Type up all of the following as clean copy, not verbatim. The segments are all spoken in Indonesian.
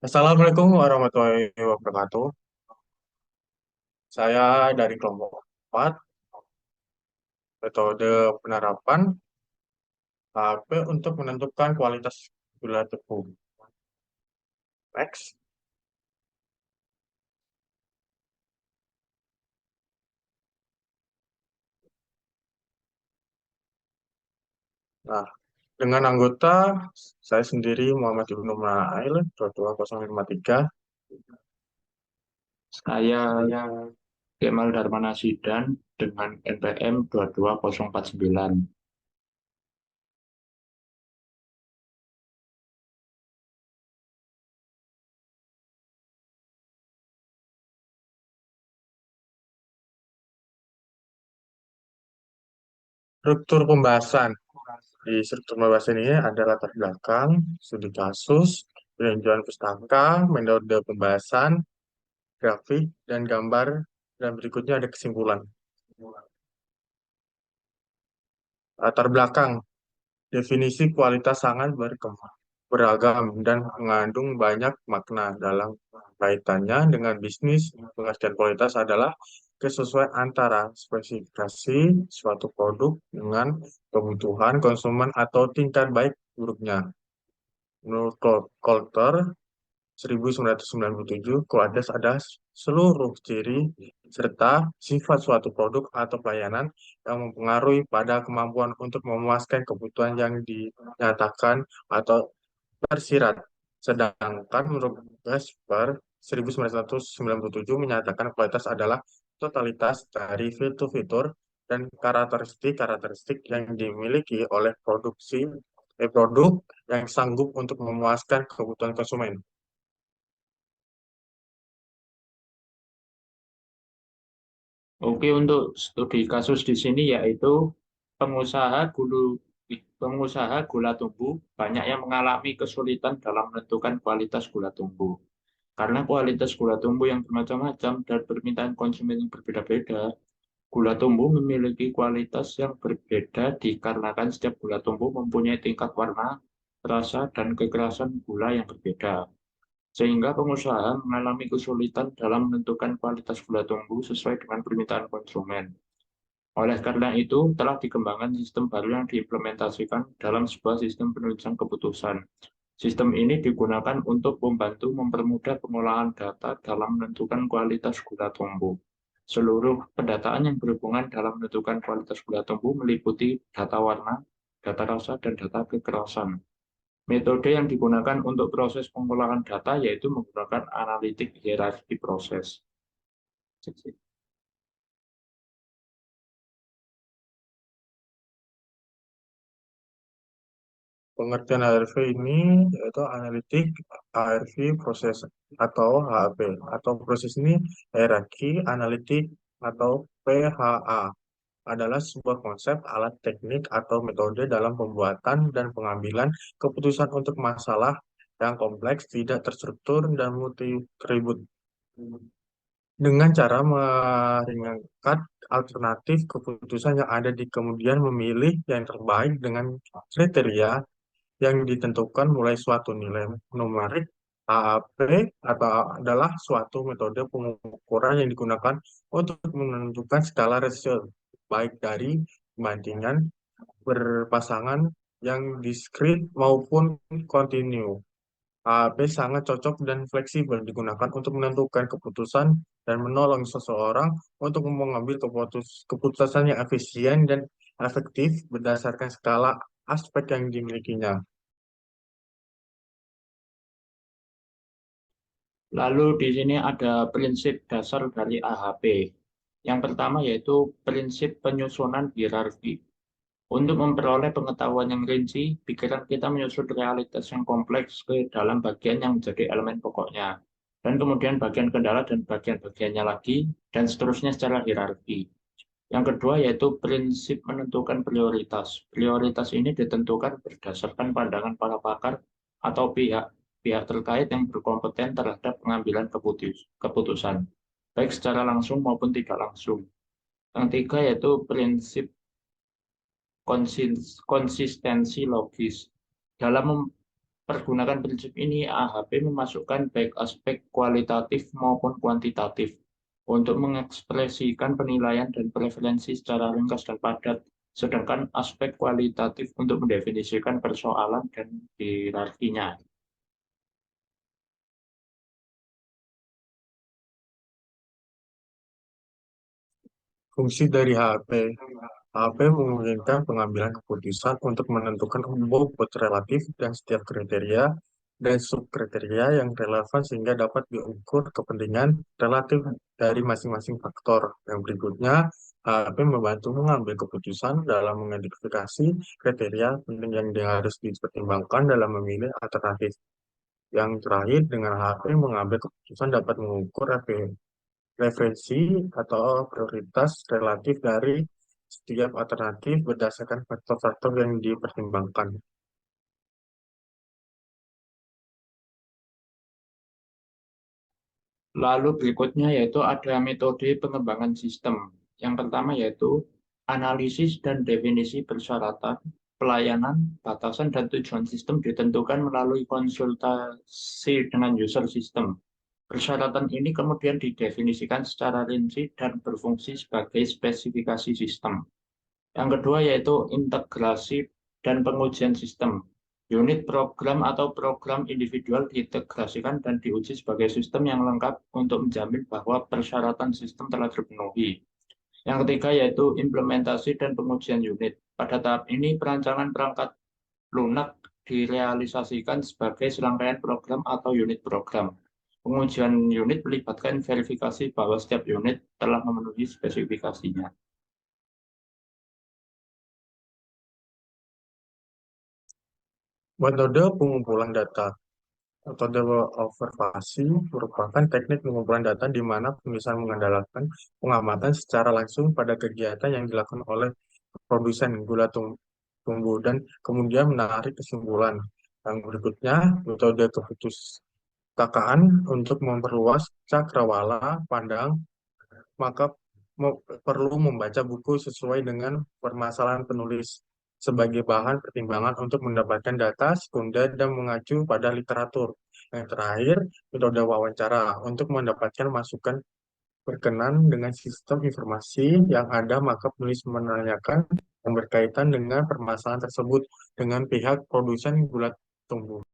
Assalamualaikum warahmatullahi wabarakatuh. Saya dari kelompok 4, metode penerapan HP untuk menentukan kualitas gula tebu. Next. Nah, dengan anggota saya sendiri Muhammad Ibnu Ma'ail 22053. Saya Kemal Darmana Sidan dengan NPM 22049. Struktur pembahasan. Di struktur pembahasan ini ada latar belakang, studi kasus, peninjauan pustaka, metode pembahasan, grafik, dan gambar, dan berikutnya ada kesimpulan. Latar belakang. Definisi kualitas sangat beragam dan mengandung banyak makna dalam kaitannya dengan bisnis. Pengertian kualitas adalah kesesuaian antara spesifikasi suatu produk dengan kebutuhan konsumen atau tingkat baik buruknya. Menurut Coulter 1997, kualitas adalah seluruh ciri serta sifat suatu produk atau pelayanan yang mempengaruhi pada kemampuan untuk memuaskan kebutuhan yang dinyatakan atau tersirat. Sedangkan menurut Gasper 1997 menyatakan kualitas adalah totalitas dari fitur-fitur dan karakteristik-karakteristik yang dimiliki oleh produk yang sanggup untuk memuaskan kebutuhan konsumen. Oke, untuk studi kasus di sini yaitu pengusaha gulu pengusaha gula tumbuh banyak yang mengalami kesulitan dalam menentukan kualitas gula tumbuh. Karena kualitas gula tumbuh yang bermacam-macam dan permintaan konsumen yang berbeda-beda, gula tumbuh memiliki kualitas yang berbeda dikarenakan setiap gula tumbuh mempunyai tingkat warna, rasa, dan kekerasan gula yang berbeda. Sehingga pengusaha mengalami kesulitan dalam menentukan kualitas gula tumbuh sesuai dengan permintaan konsumen. Oleh karena itu, telah dikembangkan sistem baru yang diimplementasikan dalam sebuah sistem penulisan keputusan. Sistem ini digunakan untuk membantu mempermudah pengolahan data dalam menentukan kualitas gula tumbuh. Seluruh pendataan yang berhubungan dalam menentukan kualitas gula tumbuh meliputi data warna, data rasa, dan data kekerasan. Metode yang digunakan untuk proses pengolahan data yaitu menggunakan analitik hierarki proses. Pengertian ARV ini yaitu analitik ARV proses atau HAP atau proses ini hierarki analitik atau PHA adalah sebuah konsep alat teknik atau metode dalam pembuatan dan pengambilan keputusan untuk masalah yang kompleks, tidak terstruktur, dan multi atribut dengan cara meringankan alternatif keputusan yang ada di kemudian memilih yang terbaik dengan kriteria yang ditentukan mulai suatu nilai numerik AAP atau adalah suatu metode pengukuran yang digunakan untuk menentukan skala rasio baik dari perbandingan berpasangan yang diskrit maupun kontinu. AAP sangat cocok dan fleksibel digunakan untuk menentukan keputusan dan menolong seseorang untuk mengambil keputusan yang efisien dan efektif berdasarkan skala aspek yang dimilikinya. Lalu di sini ada prinsip dasar dari AHP. Yang pertama yaitu prinsip penyusunan hierarki. Untuk memperoleh pengetahuan yang rinci, pikiran kita menyusun realitas yang kompleks ke dalam bagian yang menjadi elemen pokoknya. Dan kemudian bagian kendala dan bagian-bagiannya lagi, dan seterusnya secara hierarki. Yang kedua yaitu prinsip menentukan prioritas. Prioritas ini ditentukan berdasarkan pandangan para pakar atau pihak terkait yang berkompeten terhadap pengambilan keputusan, baik secara langsung maupun tidak langsung. Yang ketiga yaitu prinsip konsistensi logis. Dalam pergunakan prinsip ini, AHP memasukkan baik aspek kualitatif maupun kuantitatif untuk mengekspresikan penilaian dan preferensi secara ringkas dan padat, sedangkan aspek kualitatif untuk mendefinisikan persoalan dan hierarkinya. Fungsi dari HAP. HAP memungkinkan pengambilan keputusan untuk menentukan bobot relatif dan setiap kriteria dan subkriteria yang relevan sehingga dapat diukur kepentingan relatif dari masing-masing faktor. Yang berikutnya, HAP membantu mengambil keputusan dalam mengidentifikasi kriteria penting yang harus dipertimbangkan dalam memilih alternatif. Yang terakhir, dengan HAP mengambil keputusan dapat mengukur referensi atau prioritas relatif dari setiap alternatif berdasarkan faktor-faktor yang dipertimbangkan. Lalu berikutnya yaitu ada metode pengembangan sistem. Yang pertama yaitu analisis dan definisi persyaratan, pelayanan, batasan, dan tujuan sistem ditentukan melalui konsultasi dengan user sistem. Persyaratan ini kemudian didefinisikan secara rinci dan berfungsi sebagai spesifikasi sistem. Yang kedua yaitu integrasi dan pengujian sistem. Unit program atau program individual diintegrasikan dan diuji sebagai sistem yang lengkap untuk menjamin bahwa persyaratan sistem telah terpenuhi. Yang ketiga yaitu implementasi dan pengujian unit. Pada tahap ini perancangan perangkat lunak direalisasikan sebagai serangkaian program atau unit program. Pengujian unit melibatkan verifikasi bahwa setiap unit telah memenuhi spesifikasinya. Metode pengumpulan data. Metode observasi merupakan teknik pengumpulan data di mana penulisan mengandalkan pengamatan secara langsung pada kegiatan yang dilakukan oleh produsen gula tumbuh dan kemudian menarik kesimpulan. Yang berikutnya, metode keputustakaan untuk memperluas cakrawala pandang, maka perlu membaca buku sesuai dengan permasalahan penulis sebagai bahan pertimbangan untuk mendapatkan data sekunder dan mengacu pada literatur. Yang terakhir, metode wawancara untuk mendapatkan masukan berkenan dengan sistem informasi yang ada, maka penulis menanyakan yang berkaitan dengan permasalahan tersebut dengan pihak produsen gula tumbuh.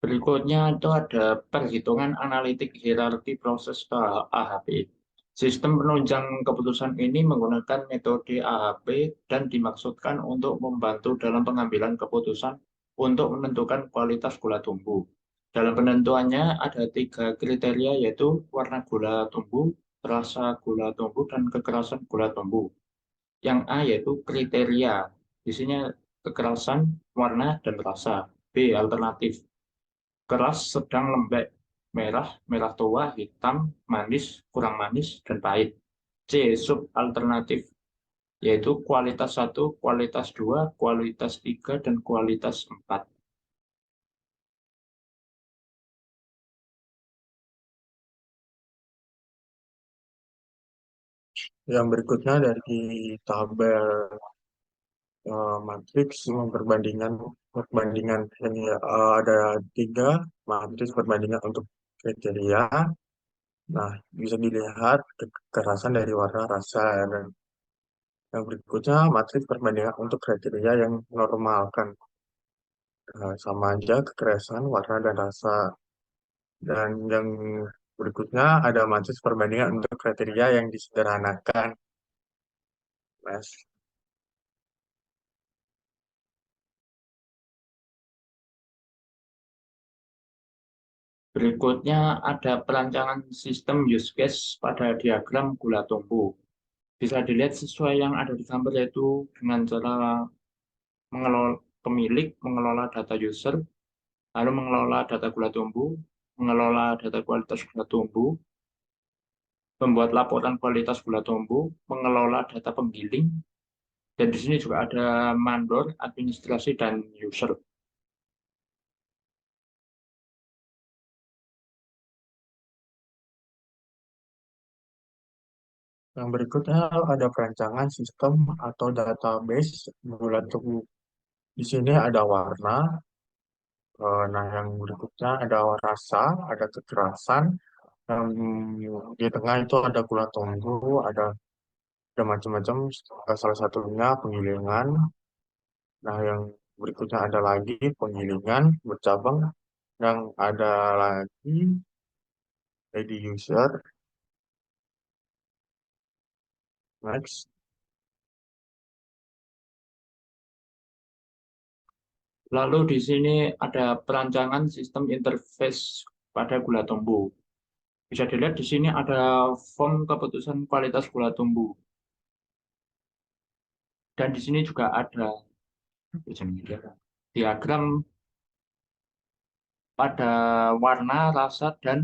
Berikutnya itu ada perhitungan analitik hierarki proses ke AHP. Sistem penunjang keputusan ini menggunakan metode AHP dan dimaksudkan untuk membantu dalam pengambilan keputusan untuk menentukan kualitas gula tumbuh. Dalam penentuannya ada 3 kriteria yaitu warna gula tumbuh, rasa gula tumbuh, dan kekerasan gula tumbuh. Yang A yaitu kriteria, isinya kekerasan, warna, dan rasa. B alternatif, keras, sedang, lembek, merah, merah tua, hitam, manis, kurang manis, dan pahit. C. Sub alternatif, yaitu kualitas 1, kualitas 2, kualitas 3, dan kualitas 4. Yang berikutnya dari tabel matriks perbandingan ini ada 3 matriks perbandingan untuk kriteria. Nah, bisa dilihat kekerasan dari warna, rasa, dan yang berikutnya matriks perbandingan untuk kriteria yang normal kan. Sama aja kekerasan, warna, dan rasa. Dan yang berikutnya ada matriks perbandingan untuk kriteria yang disederhanakan. Mas. Berikutnya ada perancangan sistem use case pada diagram gula tumbuh. Bisa dilihat sesuai yang ada di gambar yaitu dengan cara mengelola pemilik, mengelola data user, lalu mengelola data gula tumbuh, mengelola data kualitas gula tumbuh, membuat laporan kualitas gula tumbuh, mengelola data penggiling, dan di sini juga ada mandor, administrasi, dan user. Yang berikutnya ada perancangan sistem atau database bulat tubuh. Di sini ada warna. Nah, yang berikutnya ada rasa, ada kekerasan. Yang di tengah itu ada gula tunggu, ada macam-macam. Salah satunya penggilingan. Nah, yang berikutnya ada lagi penggilingan bercabang. Yang ada lagi ready user. Next. Lalu di sini ada perancangan sistem interface pada gula tumbuh. Bisa dilihat di sini ada form keputusan kualitas gula tumbuh. Dan di sini juga ada diagram pada warna, rasa, dan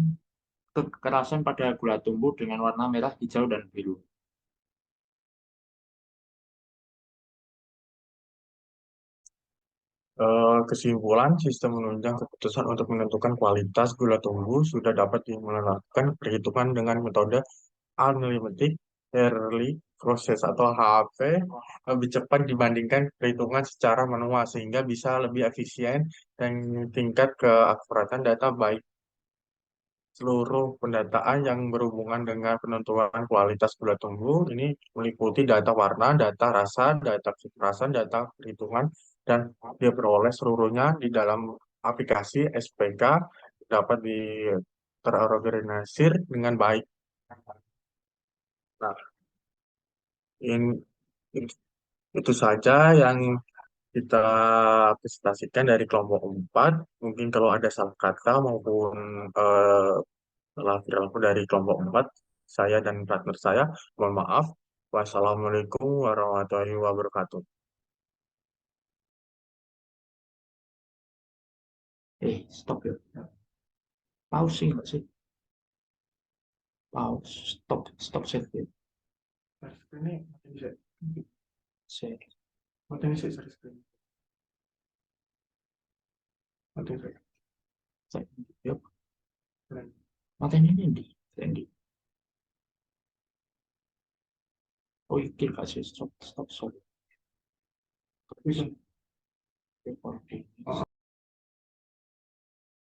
kekerasan pada gula tumbuh dengan warna merah, hijau, dan biru. Kesimpulan, sistem menunjang keputusan untuk menentukan kualitas gula tumbuh sudah dapat melakukan perhitungan dengan metode Unlimited Early Process atau HAP lebih cepat dibandingkan perhitungan secara manual sehingga bisa lebih efisien dan tingkat keakuratan data baik. Seluruh pendataan yang berhubungan dengan penentuan kualitas gula tumbuh ini meliputi data warna, data rasa, data kekerasan, data perhitungan, dan diperoleh seluruhnya di dalam aplikasi SPK dapat terorganisir dengan baik. Nah, in- itu saja yang kita presentasikan dari kelompok 4. Mungkin kalau ada salah kata maupun eh, salah perilaku dari kelompok 4, saya dan partner saya, mohon maaf. Wassalamualaikum warahmatullahi wabarakatuh. Stop ya. Pause sih nggak sih? Pause, stop share. Ini bisa, Share. ini sih, sorry. Yuk, matanya ini di. Oh, iki kasih stop. Bisa. Recording.